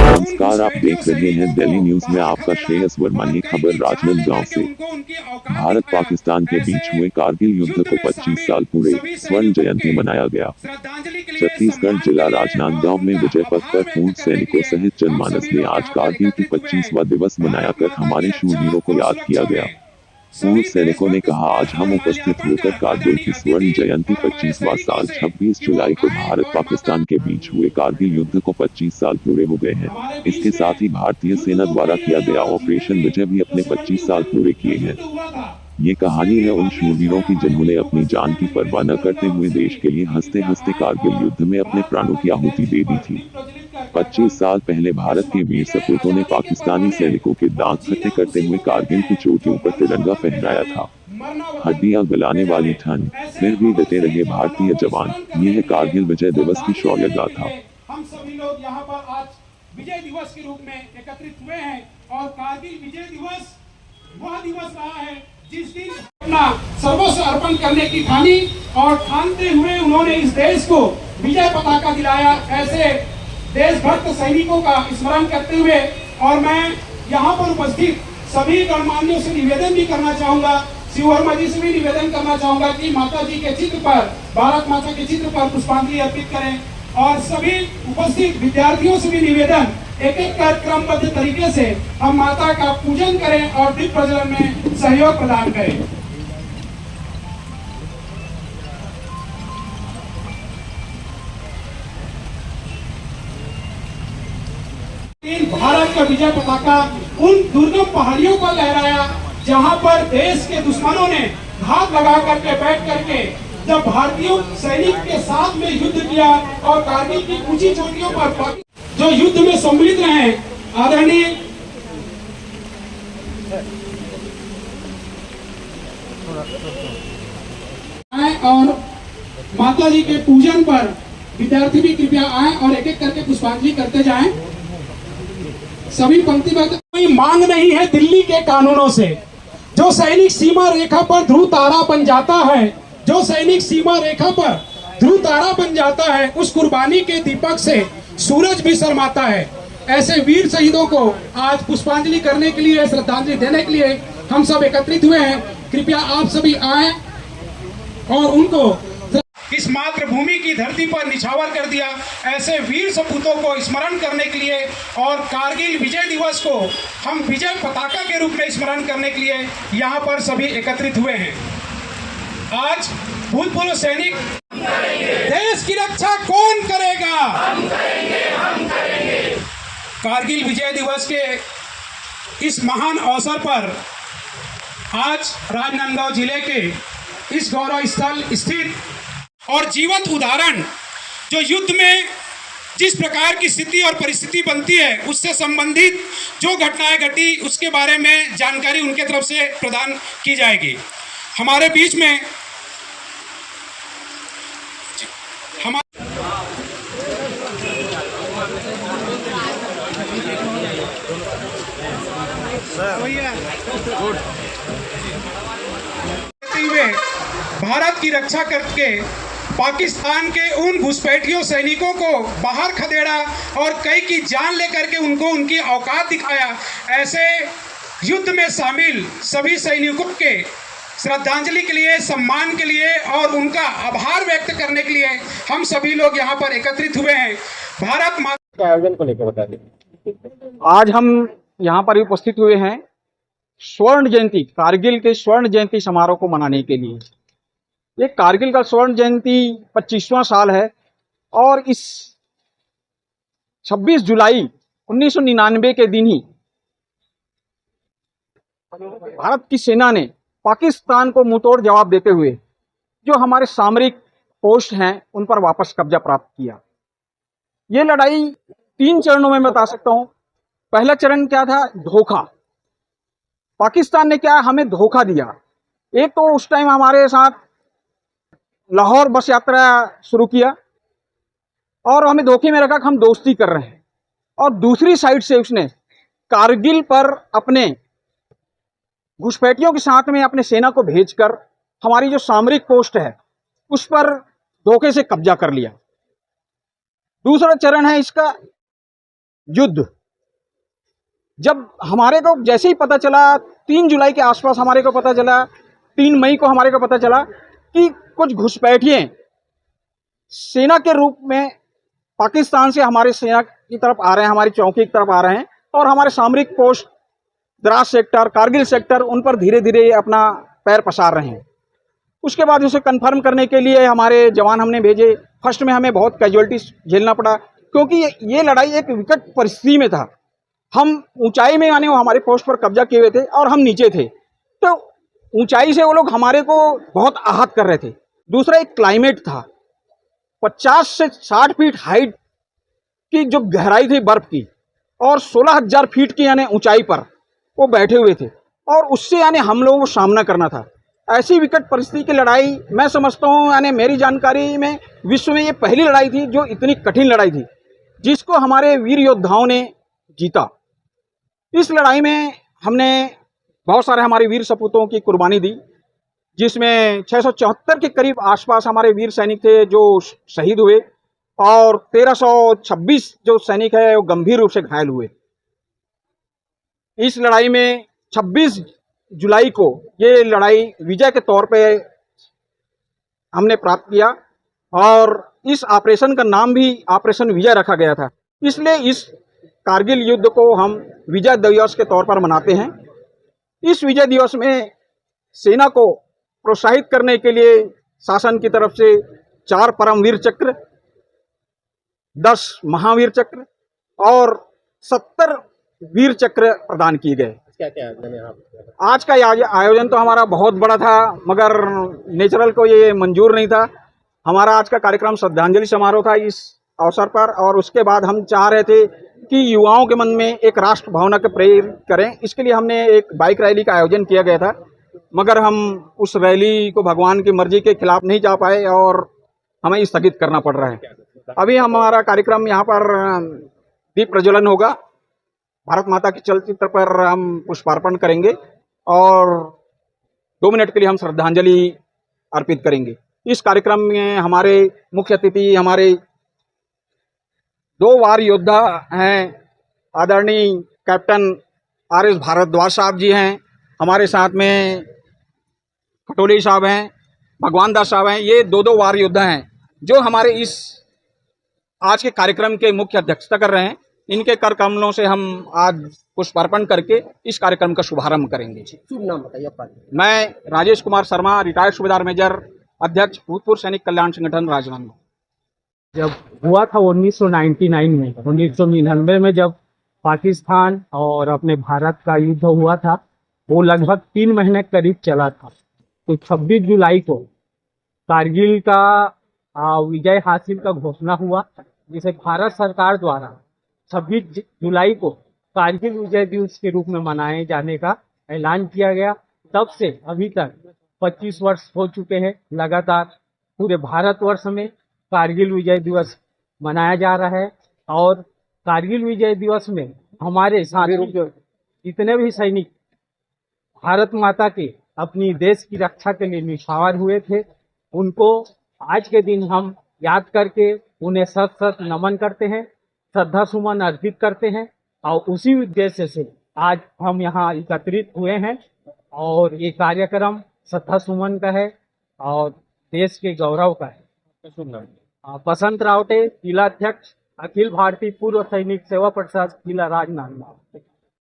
नमस्कार, आप देख रहे हैं दिल्ली न्यूज में आपका श्रेयस वर्मा की खबर राजनांदगांव से। भारत पाकिस्तान के बीच हुए कारगिल युद्ध को 25 साल पूरे, स्वर्ण जयंती मनाया गया। छत्तीसगढ़ जिला राजनांदगांव में विजय पथ पर पूर्व सैनिकों सहित जनमानस ने आज कारगिल की 25वां दिवस मनाकर हमारे शूरवीरों को याद किया गया। पूर्व सैनिकों ने कहा, आज हम उपस्थित होकर कारगिल की स्वर्ण जयंती 25वां साल 26 जुलाई को भारत पाकिस्तान के बीच हुए कारगिल युद्ध को 25 साल पूरे हो गए हैं। इसके साथ ही भारतीय सेना द्वारा किया गया ऑपरेशन विजय भी अपने 25 साल पूरे किए हैं। ये कहानी है उन शूरवीरों की जिन्होंने अपनी जान की परवाह न करते हुए देश के लिए हंसते हंसते कारगिल युद्ध में अपने प्राणों की आहुति दे दी थी। 25 साल पहले भारत के वीर सपूतों ने पाकिस्तानी सैनिकों के दांत खट्टे करते हुए कारगिल की चोटियों पर तिरंगा फहराया था। हड्डियां गलाने वाली ठंड, फिर भी डटे रहे भारतीय जवान। ये है कारगिल विजय दिवस की शौर्य गाथा। हम सभी लोग यहाँ पर आज विजय दिवस के रूप में एकत्रित हुए हैं और कारगिल विजय दिवस वह दिवस रहा है जिस दिन अपना सर्वस्व अर्पण करने की ठानी और ठानते हुए उन्होंने इस देश को विजय पताका दिलाया। ऐसे देशभक्त सैनिकों का स्मरण करते हुए और मैं यहाँ पर उपस्थित सभी गणमान्यों से निवेदन भी करना चाहूंगा, शिव वर्मा जी से भी निवेदन करना चाहूंगा कि माता जी के चित्र पर, भारत माता के चित्र पर पुष्पांजलि अर्पित करें और सभी उपस्थित विद्यार्थियों से भी निवेदन, एक एक कर क्रमबद्ध तरीके से हम माता का पूजन करें और दीप प्रज्वलन में सहयोग प्रदान करें। भारत का विजय पताका उन दुर्गम पहाड़ियों पर लहराया जहां पर देश के दुश्मनों ने घात लगा करके बैठ करके जब भारतीयों सैनिक के साथ में युद्ध किया और कारगिल की ऊंची चोटियों पर जो युद्ध में सम्मिलित रहे आदरणीय और माता जी के पूजन पर विद्यार्थी भी कृपया आए और एक एक करके पुष्पांजलि करते जाएं। सभी पंक्तिबद्ध। कोई मांग नहीं है दिल्ली के कानूनों से। जो सैनिक सीमा रेखा पर ध्रुव तारा बन जाता है, जो सैनिक सीमा रेखा पर ध्रुव तारा बन जाता है, उस कुर्बानी के दीपक से सूरज भी शर्माता है। ऐसे वीर शहीदों को आज पुष्पांजलि करने के लिए, श्रद्धांजलि देने के लिए हम सब एकत्रित हुए हैं। कृपया आप सभी आए और उनको इस मातृभूमि की धरती पर निछावर कर दिया। ऐसे वीर सपूतों को स्मरण करने के लिए और कारगिल विजय दिवस को हम विजय पताका के रूप में स्मरण करने के लिए यहाँ पर सभी एकत्रित हुए हैं। आज भूतपूर्व सैनिक, देश की रक्षा कौन करेगा? हम करेंगे, हम करेंगे। कारगिल विजय दिवस के इस महान अवसर पर आज राजनांदगांव जिले के इस गौरव स्थल स्थित और जीवंत उदाहरण जो युद्ध में जिस प्रकार की स्थिति और परिस्थिति बनती है उससे संबंधित जो घटनाएं घटी उसके बारे में जानकारी उनके तरफ से प्रदान की जाएगी। हमारे बीच में भारत की रक्षा करके पाकिस्तान के उन घुसपैठियों सैनिकों को बाहर खदेड़ा और कई की जान लेकर के उनको उनकी औकात दिखाया। ऐसे युद्ध में शामिल सभी सैनिकों के श्रद्धांजलि के लिए, सम्मान के लिए और उनका आभार व्यक्त करने के लिए हम सभी लोग यहाँ पर एकत्रित हुए हैं। भारत माता के आयोजन को लेकर बता दें। आज हम यहाँ पर उपस्थित हुए हैं स्वर्ण जयंती, कारगिल के स्वर्ण जयंती समारोह को मनाने के लिए। ये कारगिल का स्वर्ण जयंती 25वां साल है और इस 26 जुलाई 1999 के दिन ही भारत की सेना ने पाकिस्तान को मुंहतोड़ जवाब देते हुए जो हमारे सामरिक पोस्ट हैं उन पर वापस कब्जा प्राप्त किया। ये लड़ाई 3 चरणों में बता सकता हूं। पहला चरण क्या था? धोखा। पाकिस्तान ने क्या हमें धोखा दिया। एक तो उस टाइम हमारे साथ लाहौर बस यात्रा शुरू किया और हमें धोखे में रखा कि हम दोस्ती कर रहे हैं, और दूसरी साइड से उसने कारगिल पर अपने घुसपैठियों के साथ में अपने सेना को भेजकर हमारी जो सामरिक पोस्ट है उस पर धोखे से कब्जा कर लिया। दूसरा चरण है इसका युद्ध। जब हमारे को जैसे ही पता चला, 3 जुलाई के आसपास हमारे को पता चला, 3 मई को हमारे को पता चला कि कुछ घुसपैठिए सेना के रूप में पाकिस्तान से हमारे सेना की तरफ आ रहे हैं, हमारी चौकी की तरफ आ रहे हैं और हमारे सामरिक post Dras sector, Kargil sector, उन पर धीरे धीरे अपना पैर पसार रहे हैं। उसके बाद उसे कंफर्म करने के लिए हमारे जवान हमने भेजे। फर्स्ट में हमें बहुत कैजुअलिटी झेलना पड़ा, क्योंकि ये लड़ाई एक विकट परिस्थिति में था। हम ऊंचाई में, यानी वो हमारे पोस्ट पर कब्जा किए हुए थे और हम नीचे थे, तो ऊंचाई से वो लोग हमारे को बहुत आहत कर रहे थे। दूसरा एक क्लाइमेट था, 50 से 60 फीट हाइट की जो गहराई थी बर्फ की, और 16,000 फीट की यानी ऊंचाई पर वो बैठे हुए थे, और उससे यानी हम लोगों को सामना करना था। ऐसी विकट परिस्थिति की लड़ाई मैं समझता हूँ, यानी मेरी जानकारी में विश्व में ये पहली लड़ाई थी जो इतनी कठिन लड़ाई थी, जिसको हमारे वीर योद्धाओं ने जीता। इस लड़ाई में हमने बहुत सारे हमारे वीर सपूतों की कुर्बानी दी, जिसमें 674 के करीब आसपास हमारे वीर सैनिक थे जो शहीद हुए, और 1326 जो सैनिक है वो गंभीर रूप से घायल हुए। इस लड़ाई में 26 जुलाई को ये लड़ाई विजय के तौर पे हमने प्राप्त किया, और इस ऑपरेशन का नाम भी ऑपरेशन विजय रखा गया था। इसलिए इस कारगिल युद्ध को हम विजय दिवस के तौर पर मनाते हैं। इस विजय दिवस में सेना को प्रोत्साहित करने के लिए शासन की तरफ से 4 परमवीर चक्र, 10 महावीर चक्र और 70 वीर चक्र प्रदान किए गए। आज का आयोजन तो हमारा बहुत बड़ा था, मगर नेचुरल को ये मंजूर नहीं था। हमारा आज का कार्यक्रम श्रद्धांजलि समारोह था इस अवसर पर, और उसके बाद हम चाह रहे थे कि युवाओं के मन में एक राष्ट्र भावना को प्रेरित करें। इसके लिए हमने एक बाइक रैली का आयोजन किया गया था, मगर हम उस रैली को भगवान की मर्जी के खिलाफ नहीं जा पाए और हमें स्थगित करना पड़ रहा है। अभी हमारा कार्यक्रम यहाँ पर दीप प्रज्वलन होगा, भारत माता के चलचित्र पर हम पुष्पार्पण करेंगे और 2 मिनट के लिए हम श्रद्धांजलि अर्पित करेंगे। इस कार्यक्रम में हमारे मुख्य अतिथि हमारे 2 वार योद्धा हैं, आदरणीय कैप्टन RS भारद्वाज साहब जी हैं, हमारे साथ में खटोली साहब हैं, भगवान दास साहब हैं। ये 2 वार योद्धा हैं जो हमारे इस आज के कार्यक्रम के मुख्य अध्यक्षता कर रहे हैं। इनके कर कमलों से हम आज पुष्पार्पण करके इस कार्यक्रम का शुभारंभ करेंगे। शुभ नाम बताइए आपका। मैं राजेश कुमार शर्मा, रिटायर्ड सूबेदार मेजर, अध्यक्ष भूतपूर्व सैनिक कल्याण संगठन राजनांदगांव। जब हुआ था 1999 में, 1999 में जब पाकिस्तान और अपने भारत का युद्ध हुआ था, वो लगभग 3 महीने करीब चला था। तो 26 जुलाई को कारगिल का विजय हासिल का घोषणा हुआ, जिसे भारत सरकार द्वारा 26 जुलाई को कारगिल विजय दिवस के रूप में मनाए जाने का ऐलान किया गया। तब से अभी तक 25 वर्ष हो चुके हैं। लगातार पूरे भारतवर्ष में कारगिल विजय दिवस मनाया जा रहा है, और कारगिल विजय दिवस में हमारे साथी जितने भी सैनिक भारत माता के अपनी देश की रक्षा के लिए निछावर हुए थे, उनको आज के दिन हम याद करके उन्हें सत सत नमन करते हैं, श्रद्धा सुमन अर्पित करते हैं, और उसी उद्देश्य से आज हम यहाँ एकत्रित हुए हैं। और ये कार्यक्रम श्रद्धा सुमन का है और देश के गौरव का है। बसंत रावटे, जिलाध्यक्ष, अखिल भारतीय पूर्व सैनिक सेवा परिषद, जिला राजनांदगांव।